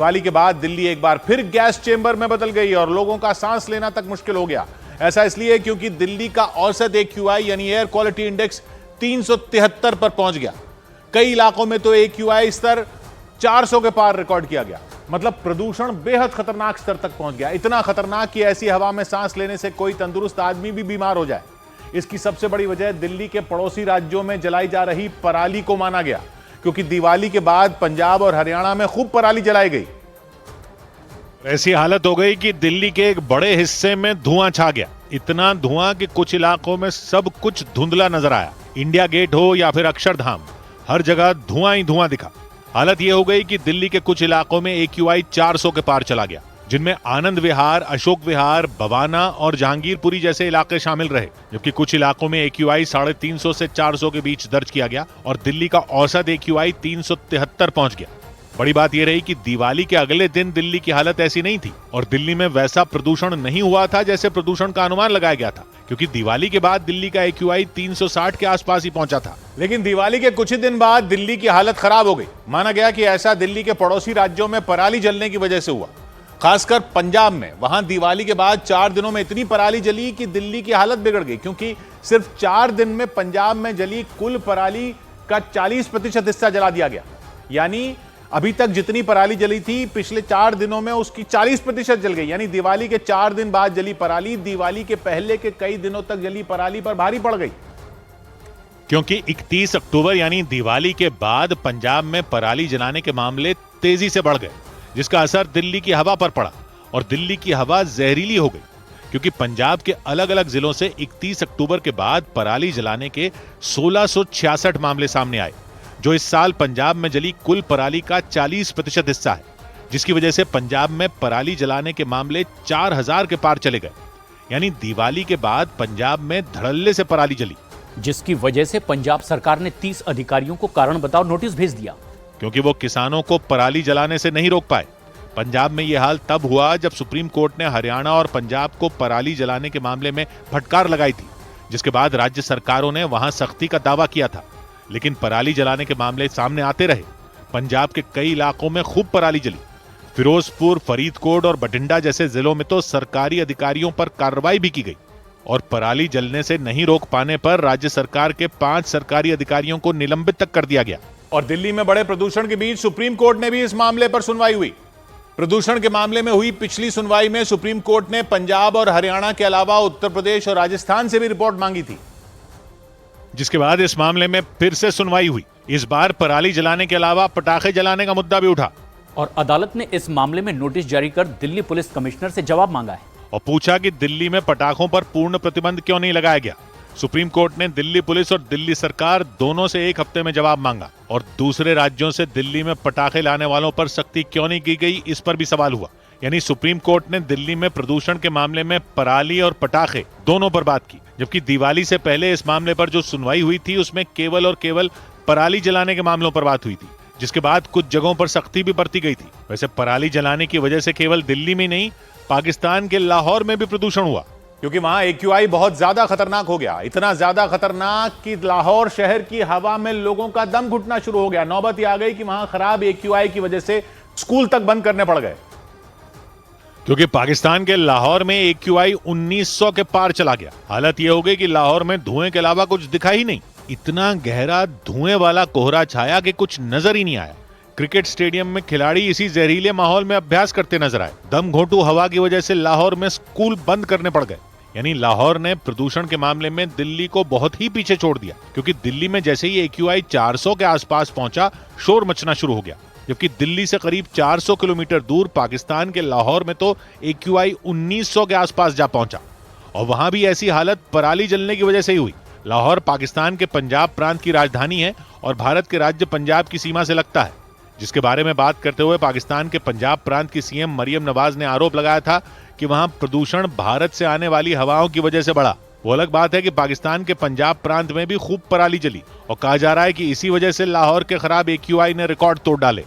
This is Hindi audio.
दिवाली के बाद दिल्ली एक बार फिर गैस चेंबर में बदल गई और लोगों का सांस लेना तक मुश्किल हो गया। ऐसा इसलिए क्योंकि दिल्ली का औसत AQI यानी एयर क्वालिटी इंडेक्स 373 पर पहुंच गया। कई इलाकों में तो AQI स्तर 400 के पार रिकॉर्ड किया गया। मतलब प्रदूषण बेहद खतरनाक स्तर तक पहुंच गया। इतना खतरनाक कि ऐसी हवा में सांस लेने से कोई तंदुरुस्त आदमी भी बीमार हो जाए। इसकी सबसे बड़ी वजह दिल्ली के पड़ोसी राज्यों में जलाई जा रही पराली को माना गया, क्योंकि दिवाली के बाद पंजाब और हरियाणा में खूब पराली जलाई गई। ऐसी हालत हो गई कि दिल्ली के एक बड़े हिस्से में धुआं छा गया। इतना धुआं कि कुछ इलाकों में सब कुछ धुंधला नजर आया। इंडिया गेट हो या फिर अक्षरधाम, हर जगह धुआं ही धुआं दिखा। हालत यह हो गई कि दिल्ली के कुछ इलाकों में AQI 400 के पार चला गया, जिनमें आनंद विहार, अशोक विहार, भवाना और जहांगीरपुरी जैसे इलाके शामिल रहे। जबकि कुछ इलाकों में AQI 350 से 400 के बीच दर्ज किया गया और दिल्ली का औसत AQI 373 पहुंच गया। बड़ी बात यह रही कि दिवाली के अगले दिन दिल्ली की हालत ऐसी नहीं थी और दिल्ली में वैसा प्रदूषण नहीं हुआ था जैसे प्रदूषण का अनुमान लगाया गया था, क्योंकि दिवाली के बाद दिल्ली का AQI 360 के आसपास ही पहुंचा था। लेकिन दिवाली के कुछ ही दिन बाद दिल्ली की हालत खराब हो गई। माना गया कि ऐसा दिल्ली के पड़ोसी राज्यों में पराली जलने की वजह से हुआ, खासकर पंजाब में। वहां दिवाली के बाद 4 दिनों में इतनी पराली जली कि दिल्ली की हालत बिगड़ गई, क्योंकि सिर्फ 4 दिन में पंजाब में जली कुल पराली का 40% हिस्सा जला दिया गया। यानी अभी तक जितनी पराली जली थी पिछले 4 दिनों में उसकी 40% जल गई। यानी दिवाली के 4 दिन बाद जली पराली दिवाली के पहले के कई दिनों तक जली पराली पर भारी पड़ गई। क्योंकि 31 अक्टूबर यानी दिवाली के बाद पंजाब में पराली जलाने के मामले तेजी से बढ़ गए, जिसका असर दिल्ली की हवा पर पड़ा और दिल्ली की हवा जहरीली हो गई। क्योंकि पंजाब के अलग अलग जिलों से 31 अक्टूबर के बाद पराली जलाने के 1666 मामले सामने आए, जो इस साल पंजाब में जली कुल पराली का 40% हिस्सा है, जिसकी वजह से पंजाब में पराली जलाने के मामले 4000 के पार चले गए। यानी दिवाली के बाद पंजाब में धड़ल्ले से पराली जली, जिसकी वजह से पंजाब सरकार ने 30 अधिकारियों को कारण बताओ नोटिस भेज दिया, क्योंकि वो किसानों को पराली जलाने से नहीं रोक पाए। पंजाब में यह हाल तब हुआ जब सुप्रीम कोर्ट ने हरियाणा और पंजाब को पराली जलाने के मामले में फटकार लगाई थी, जिसके बाद राज्य सरकारों ने वहां सख्ती का दावा किया था। लेकिन पराली जलाने के मामले सामने आते रहे। पंजाब के कई इलाकों में खूब पराली जली। फिरोजपुर, फरीदकोट और बठिंडा जैसे जिलों में तो सरकारी अधिकारियों पर कार्रवाई भी की गई और पराली जलने से नहीं रोक पाने पर राज्य सरकार के 5 सरकारी अधिकारियों को निलंबित तक कर दिया गया। और दिल्ली में बड़े प्रदूषण के बीच सुप्रीम कोर्ट ने भी इस मामले पर सुनवाई हुई। प्रदूषण के मामले में हुई पिछली सुनवाई में सुप्रीम कोर्ट ने पंजाब और हरियाणा के अलावा उत्तर प्रदेश और राजस्थान से भी रिपोर्ट मांगी थी, जिसके बाद इस मामले में फिर से सुनवाई हुई। इस बार पराली जलाने के अलावा पटाखे जलाने का मुद्दा भी उठा और अदालत ने इस मामले में नोटिस जारी कर दिल्ली पुलिस कमिश्नर से जवाब मांगा है और पूछा कि दिल्ली में पटाखों पर पूर्ण प्रतिबंध क्यों नहीं लगाया गया। सुप्रीम कोर्ट ने दिल्ली पुलिस और दिल्ली सरकार दोनों से 1 हफ्ते में जवाब मांगा और दूसरे राज्यों से दिल्ली में पटाखे लाने वालों पर सख्ती क्यों नहीं की गई, इस पर भी सवाल हुआ। यानी सुप्रीम कोर्ट ने दिल्ली में प्रदूषण के मामले में पराली और पटाखे दोनों पर बात की, जबकि दिवाली से पहले इस मामले पर जो सुनवाई हुई थी उसमें केवल और केवल पराली जलाने के मामलों पर बात हुई थी, जिसके बाद कुछ जगहों पर सख्ती भी बरती गई थी। वैसे पराली जलाने की वजह से केवल दिल्ली में नहीं, पाकिस्तान के लाहौर में भी प्रदूषण हुआ, क्योंकि वहां AQI बहुत ज्यादा खतरनाक हो गया। इतना ज्यादा खतरनाक कि लाहौर शहर की हवा में लोगों का दम घुटना शुरू हो गया। नौबत यह आ गई कि वहां खराब AQI की वजह से स्कूल तक बंद करने पड़ गए, क्योंकि पाकिस्तान के लाहौर में AQI 1900 के पार चला गया। हालत यह हो गई कि लाहौर में धुएं के अलावा कुछ दिखा ही नहीं। इतना गहरा धुएं वाला कोहरा छाया कि कुछ नजर ही नहीं आया। क्रिकेट स्टेडियम में खिलाड़ी इसी जहरीले माहौल में अभ्यास करते नजर आए। दम घोंटू हवा की वजह से लाहौर में स्कूल बंद करने पड़ गए। यानी लाहौर ने प्रदूषण के मामले में दिल्ली को बहुत ही पीछे छोड़ दिया, क्योंकि दिल्ली में जैसे ही AQI 400 के आसपास पहुंचा, शोर मचना शुरू हो गया। जबकि दिल्ली से करीब 400 किलोमीटर दूर पाकिस्तान के लाहौर में तो AQI 1900 के आसपास जा पहुंचा और वहां भी ऐसी हालत पराली जलने की वजह से ही हुई। लाहौर पाकिस्तान के पंजाब प्रांत की राजधानी है और भारत के राज्य पंजाब की सीमा से लगता है, जिसके बारे में बात करते हुए पाकिस्तान के पंजाब प्रांत की CM मरियम नवाज ने आरोप लगाया था कि वहां प्रदूषण भारत से आने वाली हवाओं की वजह से बढ़ा। वो अलग बात है कि पाकिस्तान के पंजाब प्रांत में भी खूब पराली जली और कहा जा रहा है कि इसी वजह से लाहौर के खराब AQI ने रिकॉर्ड तोड़ डाले।